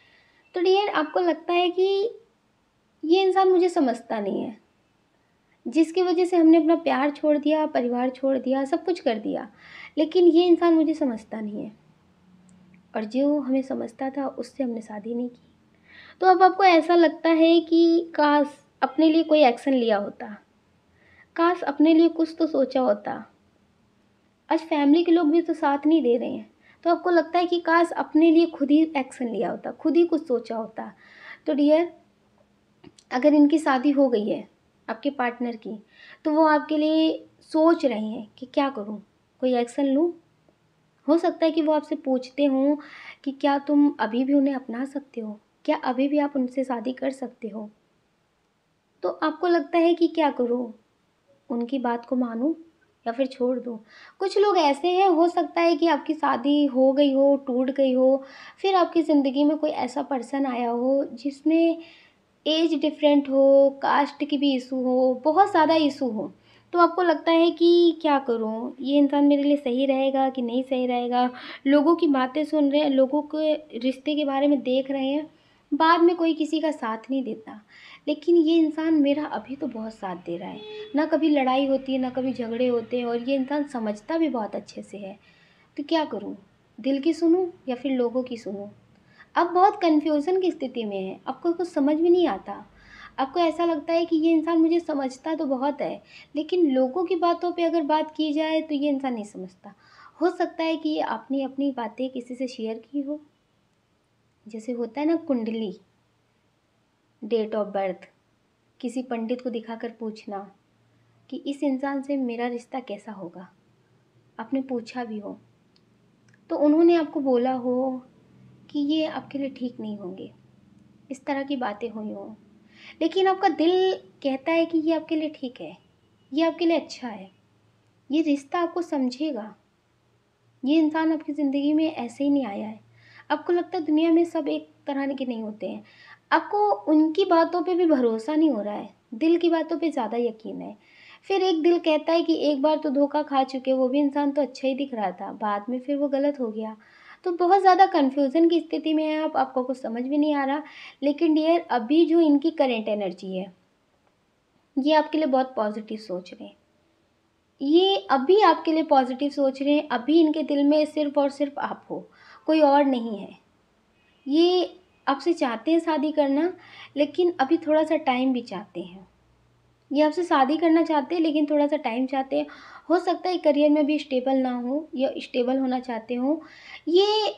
तो डियर आपको लगता है कि ये इंसान मुझे समझता नहीं है, जिसकी वजह से हमने अपना प्यार छोड़ दिया, परिवार छोड़ दिया, सब कुछ कर दिया, लेकिन ये इंसान मुझे समझता नहीं है और जो हमें समझता था उससे हमने शादी नहीं की। तो अब आपको ऐसा लगता है कि काश अपने लिए कोई एक्शन लिया होता, काश अपने लिए कुछ तो सोचा होता। आज फैमिली के लोग भी तो साथ नहीं दे रहे हैं, तो आपको लगता है कि काश अपने लिए खुद ही एक्शन लिया होता, खुद ही कुछ सोचा होता। तो डियर अगर इनकी शादी हो गई है आपके पार्टनर की, तो वो आपके लिए सोच रहे हैं कि क्या करूँ, कोई एक्शन लूँ? हो सकता है कि वो आपसे पूछते हों कि क्या तुम अभी भी उन्हें अपना सकते हो? क्या अभी भी आप उनसे शादी कर सकते हो? तो आपको लगता है कि क्या करूँ? उनकी बात को मानूँ या फिर छोड़ दूँ? कुछ लोग ऐसे हैं, हो सकता है कि आपकी शादी हो गई हो, टूट गई हो, फिर आपकी ज़िंदगी में कोई ऐसा पर्सन आया हो जिसमें एज डिफरेंट हो, कास्ट की भी इशू हो, बहुत ज़्यादा इशू हो। तो आपको लगता है कि क्या करूँ? ये इंसान मेरे लिए सही रहेगा कि नहीं सही रहेगा? लोगों की बातें सुन रहे हैं, लोगों के रिश्ते के बारे में देख रहे हैं, बाद में कोई किसी का साथ नहीं देता। लेकिन ये इंसान मेरा अभी तो बहुत साथ दे रहा है। ना कभी लड़ाई होती है, ना कभी झगड़े होते हैं और ये इंसान समझता भी बहुत अच्छे से है। तो क्या करूँ? दिल की सुनूँ या फिर लोगों की सुनूँ? आप बहुत कन्फ्यूज़न की स्थिति में हैं, आपको कुछ समझ में नहीं आता। आपको ऐसा लगता है कि ये इंसान मुझे समझता तो बहुत है, लेकिन लोगों की बातों पे अगर बात की जाए तो ये इंसान नहीं समझता। हो सकता है कि आपने अपनी बातें किसी से शेयर की हो, जैसे होता है ना कुंडली, डेट ऑफ बर्थ, किसी पंडित को दिखाकर पूछना कि इस इंसान से मेरा रिश्ता कैसा होगा? आपने पूछा भी हो, तो उन्होंने आपको बोला हो कि ये आपके लिए ठीक नहीं होंगे, इस तरह की बातें हुई हों। लेकिन आपका दिल कहता है कि ये आपके लिए ठीक है, ये आपके लिए अच्छा है, ये रिश्ता आपको समझेगा, ये इंसान आपकी ज़िंदगी में ऐसे ही नहीं आया है। आपको लगता है दुनिया में सब एक तरह के नहीं होते हैं। आपको उनकी बातों पे भी भरोसा नहीं हो रहा है, दिल की बातों पे ज़्यादा यकीन है। फिर एक दिल कहता है कि एक बार तो धोखा खा चुके, वो भी इंसान तो अच्छा ही दिख रहा था, बाद में फिर वो गलत हो गया। तो बहुत ज़्यादा कन्फ्यूज़न की स्थिति में हैं आप, आपको कुछ समझ में नहीं आ रहा। लेकिन डियर अभी जो इनकी करंट एनर्जी है, ये आपके लिए बहुत पॉजिटिव सोच रहे हैं। ये अभी आपके लिए पॉजिटिव सोच रहे हैं, अभी इनके दिल में सिर्फ़ और सिर्फ़ आप हो, कोई और नहीं है। ये आपसे चाहते हैं शादी करना, लेकिन अभी थोड़ा-सा टाइम भी चाहते हैं। ये आपसे शादी करना चाहते हैं लेकिन थोड़ा-सा टाइम चाहते हैं। हो सकता है करियर में भी स्टेबल ना हो या स्टेबल होना चाहते हों। ये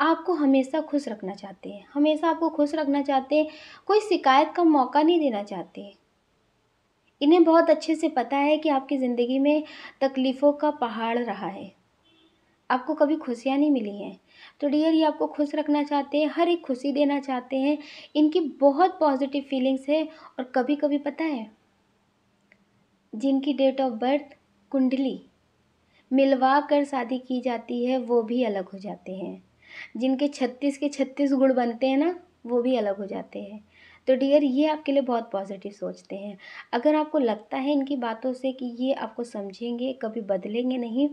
आपको हमेशा खुश रखना चाहते हैं, हमेशा आपको खुश रखना चाहते हैं, कोई शिकायत का मौका नहीं देना चाहते। इन्हें बहुत अच्छे से पता है कि आपकी ज़िंदगी में तकलीफ़ों का पहाड़ रहा है, आपको कभी खुशियाँ नहीं मिली हैं। तो डियर ये आपको खुश रखना चाहते हैं, हर एक खुशी देना चाहते हैं। इनकी बहुत पॉज़िटिव फीलिंग्स है और कभी-कभी पता है, जिनकी डेट ऑफ बर्थ कुंडली मिलवा कर शादी की जाती है, वो भी अलग हो जाते हैं। जिनके 36 के 36 गुण बनते हैं ना, वो भी अलग हो जाते हैं। तो डियर ये आपके लिए बहुत पॉज़िटिव सोचते हैं। अगर आपको लगता है इनकी बातों से कि ये आपको समझेंगे, कभी बदलेंगे नहीं,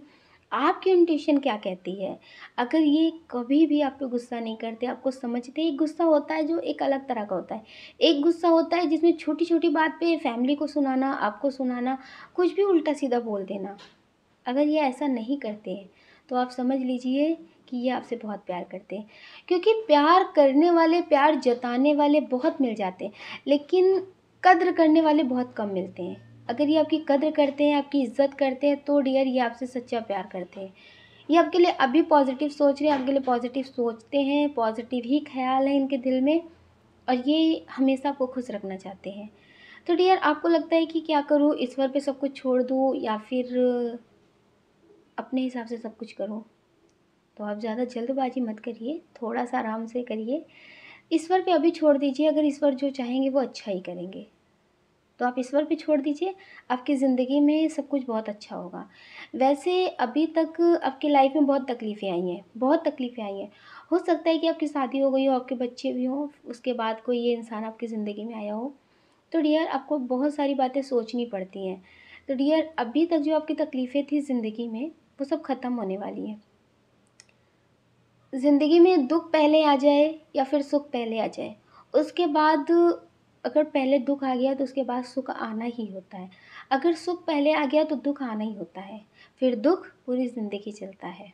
आपकी इंट्यूशन क्या कहती है? अगर ये कभी भी आप पे गुस्सा नहीं करते, आपको समझते हैं, एक गुस्सा होता है जो एक अलग तरह का होता है। एक गुस्सा होता है जिसमें छोटी-छोटी बात पे फैमिली को सुनाना, आपको सुनाना, कुछ भी उल्टा-सीधा बोल देना। अगर ये ऐसा नहीं करते हैं, तो आप समझ लीजिए कि ये आपसे बहुत प्यार करते हैं। क्योंकि प्यार करने वाले, प्यार जताने वाले बहुत मिल जाते हैं, लेकिन कद्र करने वाले बहुत कम मिलते हैं। अगर ये आपकी कद्र करते हैं, आपकी इज़्ज़त करते हैं, तो डियर ये आपसे सच्चा प्यार करते हैं। ये आपके लिए अभी पॉज़िटिव सोच रहे हैं, आपके लिए पॉज़िटिव सोचते हैं, पॉज़िटिव ही ख़्याल है इनके दिल में और ये हमेशा आपको खुश रखना चाहते हैं। तो डियर आपको लगता है कि क्या करूँ, ईश्वर पे सब कुछ छोड़ दूँ या फिर अपने हिसाब से सब कुछ करो? तो आप ज़्यादा जल्दबाजी मत करिए, थोड़ा-सा आराम से करिए। ईश्वर पे अभी छोड़ दीजिए, अगर ईश्वर जो चाहेंगे वो अच्छा ही करेंगे। तो आप ईश्वर पे छोड़ दीजिए, आपकी ज़िंदगी में सब कुछ बहुत अच्छा होगा। वैसे अभी तक आपकी लाइफ में बहुत तकलीफ़ें आई हैं, बहुत तकलीफ़ें आई हैं। हो सकता है कि आपकी शादी हो गई हो, आपके बच्चे भी हों, उसके बाद कोई ये इंसान आपकी ज़िंदगी में आया हो। तो डियर आपको बहुत सारी बातें सोचनी पड़ती हैं। तो डियर अभी तक जो आपकी तकलीफ़ें थी ज़िंदगी में, वो सब ख़त्म होने वाली हैं। ज़िंदगी में दुःख पहले आ जाए या फिर सुख पहले आ जाए, उसके बाद अगर पहले दुःख आ गया तो उसके बाद सुख आना ही होता है। अगर सुख पहले आ गया तो दुःख आना ही होता है, फिर दुःख पूरी ज़िंदगी चलता है।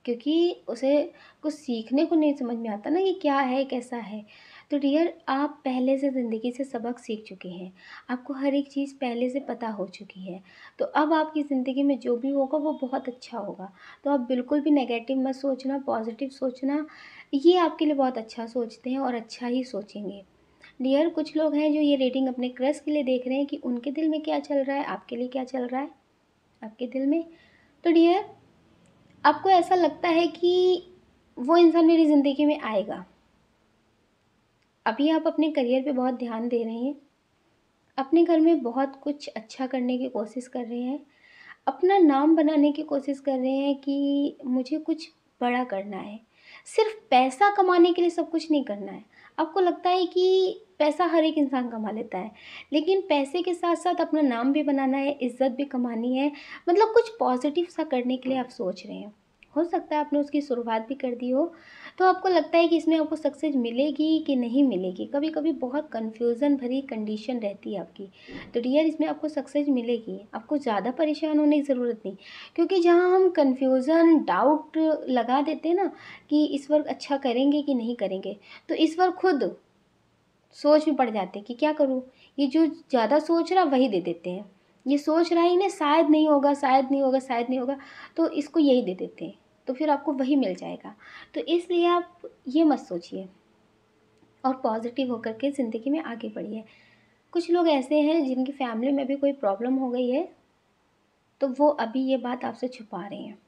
क्योंकि उसे कुछ सीखने को नहीं समझ में आता ना कि क्या है, कैसा है। तो डियर आप पहले से ज़िंदगी से सबक सीख चुके हैं, आपको हर एक चीज़ पहले से पता हो चुकी है। तो अब आपकी ज़िंदगी में जो भी होगा वो बहुत अच्छा होगा। तो आप बिल्कुल भी नेगेटिव मत सोचना, पॉज़िटिव सोचना, ये आपके लिए बहुत अच्छा सोचते हैं और अच्छा ही सोचेंगे। डियर कुछ लोग हैं जो ये रीडिंग अपने क्रश के लिए देख रहे हैं कि उनके दिल में क्या चल रहा है, आपके लिए क्या चल रहा है, आपके दिल में। तो डियर आपको ऐसा लगता है कि वो इंसान मेरी ज़िंदगी में आएगा। अभी आप अपने करियर पे बहुत ध्यान दे रहे हैं, अपने घर में बहुत कुछ अच्छा करने की कोशिश कर रहे हैं, अपना नाम बनाने की कोशिश कर रहे हैं कि मुझे कुछ बड़ा करना है। सिर्फ़ पैसा कमाने के लिए सब कुछ नहीं करना है। आपको लगता है कि पैसा हर एक इंसान कमा लेता है, लेकिन पैसे के साथ-साथ अपना नाम भी बनाना है, इज़्ज़त भी कमानी है, मतलब कुछ पॉज़िटिव सा करने के लिए आप सोच रहे हैं। हो सकता है आपने उसकी शुरुआत भी कर दी हो, तो आपको लगता है कि इसमें आपको सक्सेस मिलेगी कि नहीं मिलेगी। कभी-कभी बहुत कन्फ्यूज़न भरी कंडीशन रहती है आपकी। तो डियर इसमें आपको सक्सेस मिलेगी, आपको ज़्यादा परेशान होने की ज़रूरत नहीं। क्योंकि जहाँ हम कन्फ्यूज़न, डाउट लगा देते हैं ना कि इस वर्क अच्छा करेंगे कि नहीं करेंगे, तो ईश्वर खुद सोच में पड़ जाते हैं कि क्या करूँ? ये जो ज़्यादा सोच रहा वही दे देते हैं। ये सोच रहा ही ना शायद नहीं होगा, शायद नहीं होगा, शायद नहीं होगा, तो इसको यही दे देते हैं। तो फिर आपको वही मिल जाएगा। तो इसलिए आप ये मत सोचिए और पॉज़िटिव होकर के ज़िंदगी में आगे बढ़िए। कुछ लोग ऐसे हैं जिनकी फैमिली में भी कोई प्रॉब्लम हो गई है, तो वो अभी ये बात आपसे छुपा रहे हैं।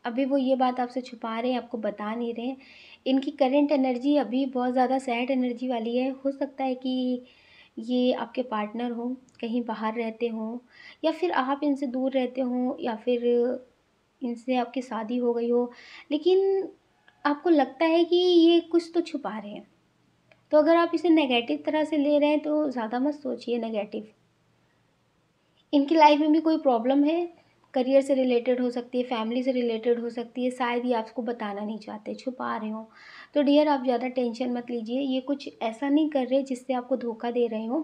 अभी वो ये बात आपसे छुपा रहे हैं, आपको बता नहीं रहे हैं। इनकी करंट एनर्जी अभी बहुत ज़्यादा सैड एनर्जी वाली है। हो सकता है कि ये आपके पार्टनर हों, कहीं बाहर रहते हों या फिर आप इनसे दूर रहते हों या फिर इनसे आपकी शादी हो गई हो। लेकिन आपको लगता है कि ये कुछ तो छुपा रहे हैं। तो अगर आप इसे नेगेटिव तरह से ले रहे हैं तो ज़्यादा मत सोचिए नेगेटिव। इनकी लाइफ में भी कोई प्रॉब्लम है, करियर से रिलेटेड हो सकती है, फैमिली से रिलेटेड हो सकती है, शायद ये आपको बताना नहीं चाहते, छुपा रहे हों। तो डियर आप ज़्यादा टेंशन मत लीजिए, ये कुछ ऐसा नहीं कर रहे जिससे आपको धोखा दे रहे हों।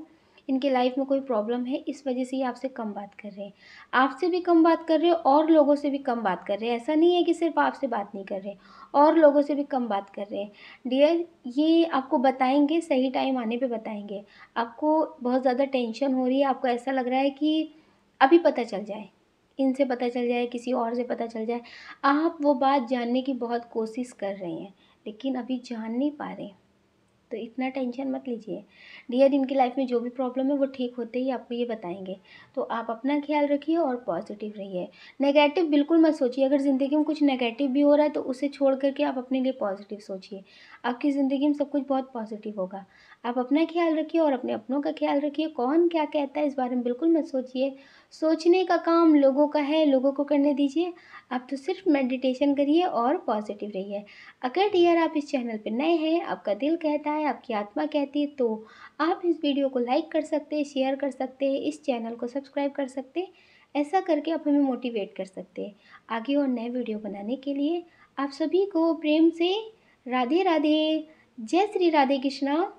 इनकी लाइफ में कोई प्रॉब्लम है, इस वजह से ये आपसे कम बात कर रहे हैं। आपसे भी कम बात कर रहे हैं और लोगों से भी कम बात कर रहे हैं। ऐसा नहीं है कि सिर्फ़ आपसे बात नहीं कर रहे, और लोगों से भी कम बात कर रहे हैं। डियर ये आपको बताएँगे, सही टाइम आने पे बताएँगे। आपको बहुत ज़्यादा टेंशन हो रही है, आपको ऐसा लग रहा है कि अभी पता चल जाए, इनसे पता चल जाए, किसी और से पता चल जाए। आप वो बात जानने की बहुत कोशिश कर रहे हैं, लेकिन अभी जान नहीं पा रहे। तो इतना टेंशन मत लीजिए। डियर इनकी लाइफ में जो भी प्रॉब्लम है वो ठीक होते ही आपको ये बताएँगे। तो आप अपना ख़्याल रखिए और पॉज़िटिव रहिए। नेगेटिव बिल्कुल मत सोचिए, अगर ज़िंदगी में कुछ नेगेटिव भी हो रहा है तो उसे छोड़ कर के आप अपने लिए पॉज़िटिव सोचिए। आपकी ज़िंदगी में सब कुछ बहुत पॉज़िटिव होगा। आप अपना ख़्याल रखिए और अपने अपनों का ख़्याल रखिए। कौन क्या कहता है इस बारे में बिल्कुल मत सोचिए। सोचने का काम लोगों का है, लोगों को करने दीजिए। आप तो सिर्फ़ मेडिटेशन करिए और पॉज़िटिव रहिए। अगर डियर आप इस चैनल पे नए हैं, आपका दिल कहता है, आपकी आत्मा कहती है, तो आप इस वीडियो को लाइक कर सकते हैं, शेयर कर सकते हैं, इस चैनल को सब्सक्राइब कर सकते हैं। ऐसा करके आप हमें मोटिवेट कर सकते हैं आगे और नए वीडियो बनाने के लिए। आप सभी को प्रेम से राधे राधे। जय श्री राधे कृष्णा।